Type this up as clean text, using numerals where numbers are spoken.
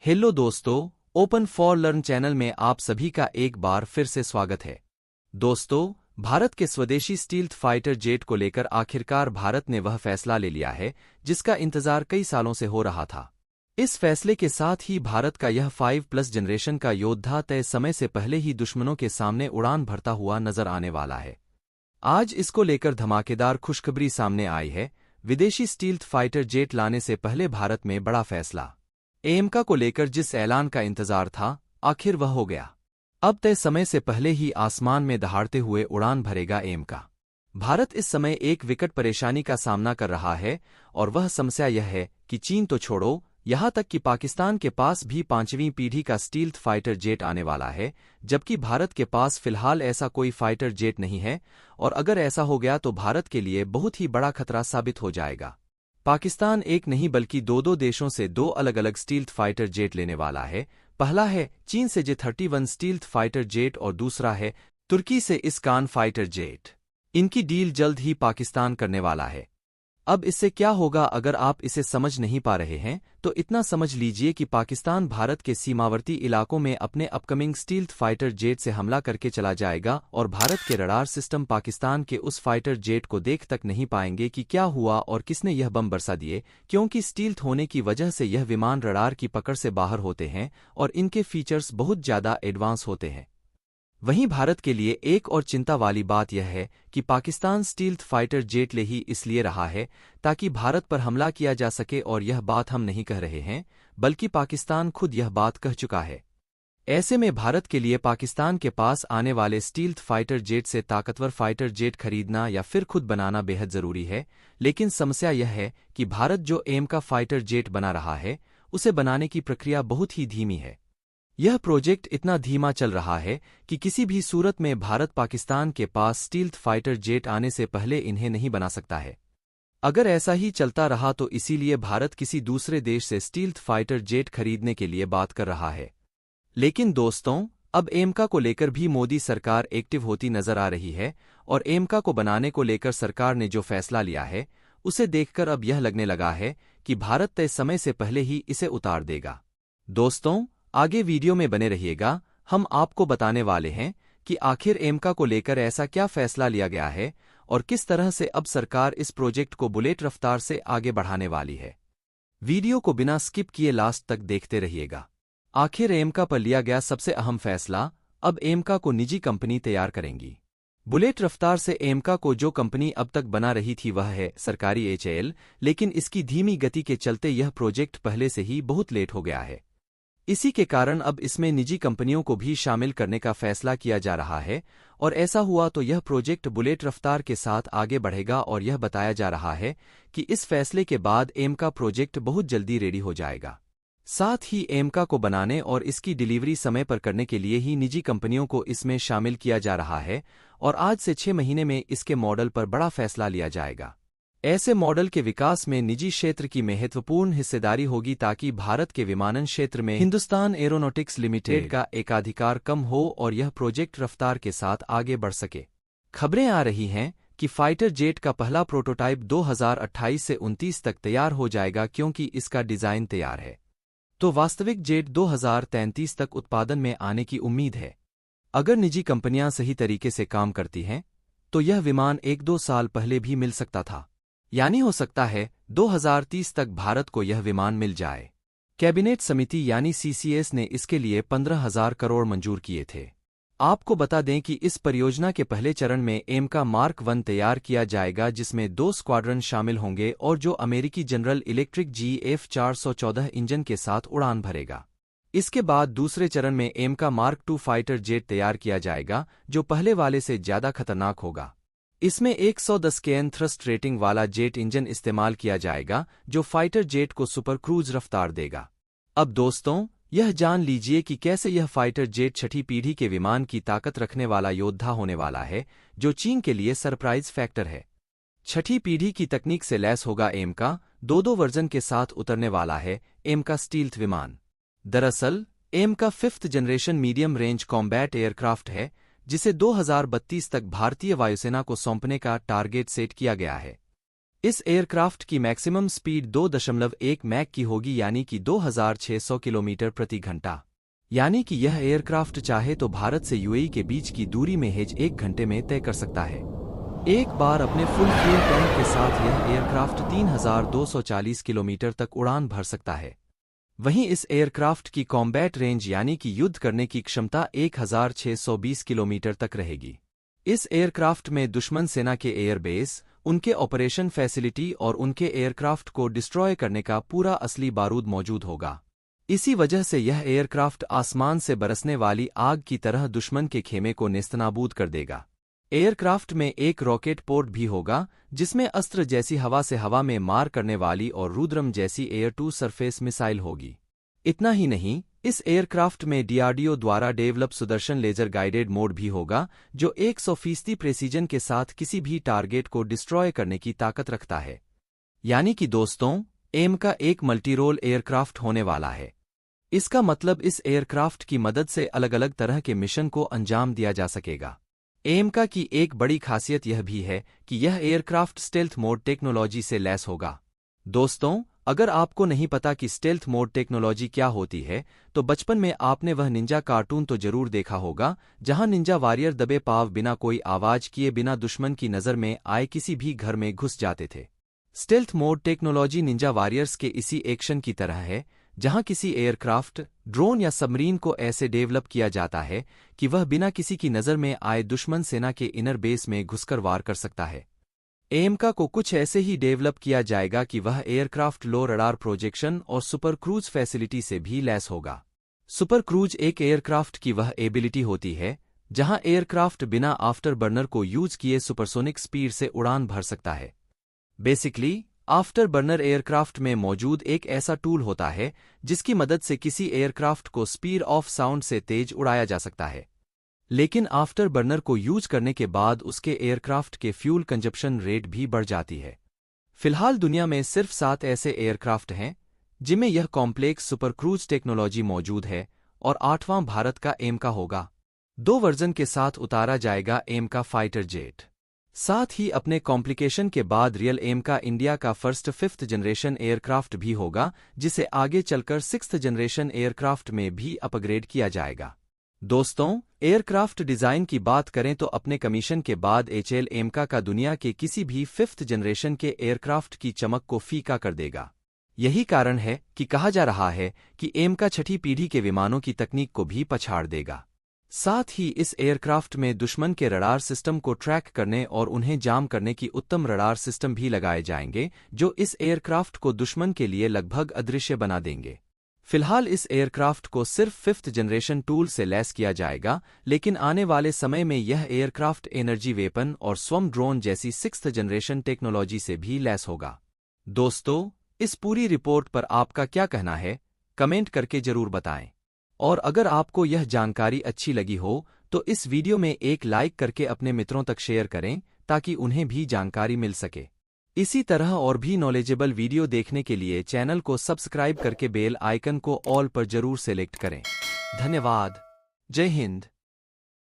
Hello दोस्तों, open for learn channel में आप सभी का एक बार फिर से स्वागत है। दोस्तों, भारत के स्वदेशी स्टील्थ फाइटर जेट को लेकर आखिरकार भारत ने वह फैसला ले लिया है जिसका इंतजार कई सालों से हो रहा था। इस फैसले के साथ ही भारत का यह 5+ जनरेशन का योद्धा तय समय से पहले ही दुश्मनों के सामने उड़ान भरता हुआ नजर आने वाला है। आज इसको लेकर धमाकेदार खुशखबरी सामने आई है। विदेशी स्टील्थ फाइटर जेट लाने से पहले भारत में बड़ा फैसला। एएमका को लेकर जिस ऐलान का इंतजार था, आखिर वह हो गया। अब तय समय से पहले ही आसमान में दहाड़ते हुए उड़ान भरेगा एएमका। भारत इस समय एक विकट परेशानी का सामना कर रहा है और वह समस्या यह है कि चीन तो छोड़ो, यहां तक कि पाकिस्तान के पास भी 5वीं पीढ़ी का स्टील्थ फाइटर जेट आने वाला है, जबकि भारत के पास फिलहाल ऐसा कोई फाइटर जेट नहीं है। और अगर ऐसा हो गया तो भारत के लिए बहुत ही बड़ा खतरा साबित हो जाएगा। पाकिस्तान एक नहीं बल्कि दो देशों से दो अलग अलग स्टील्थ फाइटर जेट लेने वाला है। पहला है चीन से J-31 स्टील्थ फाइटर जेट और दूसरा है तुर्की से इस्कान फाइटर जेट। इनकी डील जल्द ही पाकिस्तान करने वाला है। अब इससे क्या होगा अगर आप इसे समझ नहीं पा रहे हैं तो इतना समझ लीजिए कि पाकिस्तान भारत के सीमावर्ती इलाकों में अपने अपकमिंग स्टील्थ फाइटर जेट से हमला करके चला जाएगा और भारत के रडार सिस्टम पाकिस्तान के उस फाइटर जेट को देख तक नहीं पाएंगे कि क्या हुआ और किसने यह बम बरसा दिए, क्योंकि स्टील्थ होने की वजह से यह विमान रडार की पकड़ से बाहर होते हैं और इनके फीचर्स बहुत ज्यादा एडवांस होते हैं। वहीं भारत के लिए एक और चिंता वाली बात यह है कि पाकिस्तान स्टील्थ फाइटर जेट ले ही इसलिए रहा है ताकि भारत पर हमला किया जा सके, और यह बात हम नहीं कह रहे हैं बल्कि पाकिस्तान खुद यह बात कह चुका है। ऐसे में भारत के लिए पाकिस्तान के पास आने वाले स्टील्थ फाइटर जेट से ताकतवर फाइटर जेट खरीदना या फिर खुद बनाना बेहद जरूरी है। लेकिन समस्या यह है कि भारत जो एएमका फाइटर जेट बना रहा है, उसे बनाने की प्रक्रिया बहुत ही धीमी है। यह प्रोजेक्ट इतना धीमा चल रहा है कि किसी भी सूरत में भारत पाकिस्तान के पास स्टील्थ फाइटर जेट आने से पहले इन्हें नहीं बना सकता है। अगर ऐसा ही चलता रहा तो इसीलिए भारत किसी दूसरे देश से स्टील्थ फाइटर जेट खरीदने के लिए बात कर रहा है। लेकिन दोस्तों, अब एएमका को लेकर भी मोदी सरकार एक्टिव होती नजर आ रही है और एएमका को बनाने को लेकर सरकार ने जो फैसला लिया है, उसे देखकर अब यह लगने लगा है कि भारत तय समय से पहले ही इसे उतार देगा। दोस्तों, आगे वीडियो में बने रहिएगा। हम आपको बताने वाले हैं कि आखिर एएमका को लेकर ऐसा क्या फैसला लिया गया है और किस तरह से अब सरकार इस प्रोजेक्ट को बुलेट रफ्तार से आगे बढ़ाने वाली है। वीडियो को बिना स्किप किए लास्ट तक देखते रहिएगा। आखिर एएमका पर लिया गया सबसे अहम फैसला, अब एएमका को निजी कंपनी तैयार करेंगी। बुलेट रफ्तार से एएमका को जो कंपनी अब तक बना रही थी वह है सरकारी HAL, लेकिन इसकी धीमी गति के चलते यह प्रोजेक्ट पहले से ही बहुत लेट हो गया है। इसी के कारण अब इसमें निजी कंपनियों को भी शामिल करने का फैसला किया जा रहा है और ऐसा हुआ तो यह प्रोजेक्ट बुलेट रफ्तार के साथ आगे बढ़ेगा और यह बताया जा रहा है कि इस फैसले के बाद एएमका प्रोजेक्ट बहुत जल्दी रेडी हो जाएगा। साथ ही एएमका को बनाने और इसकी डिलीवरी समय पर करने के लिए ही निजी कंपनियों को इसमें शामिल किया जा रहा है और आज से 6 महीने में इसके मॉडल पर बड़ा फैसला लिया जाएगा। ऐसे मॉडल के विकास में निजी क्षेत्र की महत्वपूर्ण हिस्सेदारी होगी ताकि भारत के विमानन क्षेत्र में हिंदुस्तान एरोनॉटिक्स लिमिटेड का एकाधिकार कम हो और यह प्रोजेक्ट रफ्तार के साथ आगे बढ़ सके। खबरें आ रही हैं कि फाइटर जेट का पहला प्रोटोटाइप 2028 से 29 तक तैयार हो जाएगा, क्योंकि इसका डिजाइन तैयार है तो वास्तविक जेट 2033 तक उत्पादन में आने की उम्मीद है। अगर निजी कंपनियां सही तरीके से काम करती हैं तो यह विमान 1-2 साल पहले भी मिल सकता था, यानी हो सकता है 2030 तक भारत को यह विमान मिल जाए। कैबिनेट समिति यानी CCS ने इसके लिए 15,000 करोड़ मंजूर किए थे। आपको बता दें कि इस परियोजना के पहले चरण में एएमका मार्क 1 तैयार किया जाएगा, जिसमें 2 स्क्वाड्रन शामिल होंगे और जो अमेरिकी जनरल इलेक्ट्रिक GF414 इंजन के साथ उड़ान भरेगा। इसके बाद दूसरे चरण में एएमका मार्क 2 फाइटर जेट तैयार किया जाएगा, जो पहले वाले से ज्यादा खतरनाक होगा। इसमें 110 kN थ्रस्ट रेटिंग वाला जेट इंजन इस्तेमाल किया जाएगा, जो फाइटर जेट को सुपर क्रूज रफ्तार देगा। अब दोस्तों, यह जान लीजिए कि कैसे यह फाइटर जेट 6ठी पीढ़ी के विमान की ताकत रखने वाला योद्धा होने वाला है, जो चीन के लिए सरप्राइज फैक्टर है। 6ठी पीढ़ी की तकनीक से लैस होगा एएमका, दो वर्जन के साथ उतरने वाला है एएमका स्टील्थ विमान। दरअसल एएमका 5th generation medium range combat aircraft है, जिसे 2032 तक भारतीय वायुसेना को सौंपने का टारगेट सेट किया गया है। इस एयरक्राफ्ट की मैक्सिमम स्पीड 2.1 मैक की होगी, यानी कि 2600 किलोमीटर प्रति घंटा। यानी कि यह एयरक्राफ्ट चाहे तो भारत से यूएई के बीच की दूरी महज 1 घंटे में तय कर सकता है। एक बार अपने फुल फ्यूल टैंक के साथ यह एयरक्राफ्ट 3240 किलोमीटर तक उड़ान भर सकता है। वहीं इस एयरक्राफ्ट की कॉम्बैट रेंज यानी कि युद्ध करने की क्षमता 1620 किलोमीटर तक रहेगी। इस एयरक्राफ्ट में दुश्मन सेना के एयरबेस, उनके ऑपरेशन फैसिलिटी और उनके एयरक्राफ्ट को डिस्ट्रॉय करने का पूरा असली बारूद मौजूद होगा। इसी वजह से यह एयरक्राफ्ट आसमान से बरसने वाली आग की तरह दुश्मन के खेमे को नेस्तनाबूद कर देगा। एयरक्राफ्ट में एक रॉकेट पोर्ट भी होगा, जिसमें अस्त्र जैसी हवा से हवा में मार करने वाली और रुद्रम जैसी एयर टू सरफेस मिसाइल होगी। इतना ही नहीं, इस एयरक्राफ्ट में डीआरडीओ द्वारा develop Sudarshan laser guided mode भी होगा, जो 100% प्रेसीजन के साथ किसी भी टारगेट को डिस्ट्रॉय करने की ताकत रखता है। यानी कि दोस्तों, एम का एक मल्टीरोल एयरक्राफ्ट होने वाला है। इसका मतलब इस एयरक्राफ्ट की मदद से अलग अलग तरह के मिशन को अंजाम दिया जा सकेगा। एमका की एक बड़ी खासियत यह भी है कि यह एयरक्राफ्ट स्टेल्थ मोड टेक्नोलॉजी से लैस होगा। दोस्तों, अगर आपको नहीं पता कि स्टेल्थ मोड टेक्नोलॉजी क्या होती है, तो बचपन में आपने वह निंजा कार्टून तो जरूर देखा होगा, जहां निंजा वॉरियर दबे पाव बिना कोई आवाज किए बिना दुश्मन की नजर में आए किसी भी घर में घुस जाते थे। Stealth mode technology Ninja warriors के इसी एक्शन की तरह है, जहां किसी एयरक्राफ्ट, ड्रोन या सबमरीन को ऐसे डेवलप किया जाता है कि वह बिना किसी की नजर में आए दुश्मन सेना के इनर बेस में घुसकर वार कर सकता है। एएमका को कुछ ऐसे ही डेवलप किया जाएगा कि वह एयरक्राफ्ट लो रडार प्रोजेक्शन और सुपर क्रूज फैसिलिटी से भी लैस होगा। सुपर क्रूज एक एयरक्राफ्ट की वह एबिलिटी होती है जहां एयरक्राफ्ट बिना आफ्टर बर्नर को यूज किए सुपरसोनिक स्पीड से उड़ान भर सकता है। बेसिकली, आफ्टर बर्नर एयरक्राफ्ट में मौजूद एक ऐसा टूल होता है जिसकी मदद से किसी एयरक्राफ्ट को स्पीड ऑफ साउंड से तेज उड़ाया जा सकता है। लेकिन आफ्टर बर्नर को यूज करने के बाद उसके एयरक्राफ्ट के फ्यूल कंजप्शन रेट भी बढ़ जाती है। फिलहाल दुनिया में सिर्फ 7 ऐसे एयरक्राफ्ट हैं जिनमें यह कॉम्प्लेक्स सुपर क्रूज टेक्नोलॉजी मौजूद है, और 8वां भारत का एमका होगा। 2 वर्जन के साथ उतारा जाएगा एमका फाइटर जेट। साथ ही अपने कॉम्प्लिकेशन के बाद रियल एमका इंडिया का फर्स्ट 5th जनरेशन एयरक्राफ्ट भी होगा, जिसे आगे चलकर 6th जनरेशन एयरक्राफ्ट में भी अपग्रेड किया जाएगा। दोस्तों, एयरक्राफ्ट डिजाइन की बात करें तो अपने कमीशन के बाद एचएल एमका का दुनिया के किसी भी 5th जनरेशन के एयरक्राफ्ट की चमक को फीका कर देगा। यही कारण है कि कहा जा रहा है कि एमका 6ठी पीढ़ी के विमानों की तकनीक को भी पछाड़ देगा। साथ ही इस एयरक्राफ्ट में दुश्मन के रडार सिस्टम को ट्रैक करने और उन्हें जाम करने की उत्तम रडार सिस्टम भी लगाए जाएंगे, जो इस एयरक्राफ्ट को दुश्मन के लिए लगभग अदृश्य बना देंगे। फिलहाल इस एयरक्राफ्ट को सिर्फ 5th जनरेशन टूल से लैस किया जाएगा, लेकिन आने वाले समय में यह एयरक्राफ्ट एनर्जी वेपन और स्वम ड्रोन जैसी 6th जनरेशन टेक्नोलॉजी से भी लैस होगा। दोस्तों, इस पूरी रिपोर्ट पर आपका क्या कहना है, कमेंट करके जरूर बताएं। और अगर आपको यह जानकारी अच्छी लगी हो तो इस वीडियो में एक लाइक करके अपने मित्रों तक शेयर करें, ताकि उन्हें भी जानकारी मिल सके। इसी तरह और भी नॉलेजेबल वीडियो देखने के लिए चैनल को सब्सक्राइब करके बेल आइकन को ऑल पर जरूर सेलेक्ट करें। धन्यवाद। जय हिंद।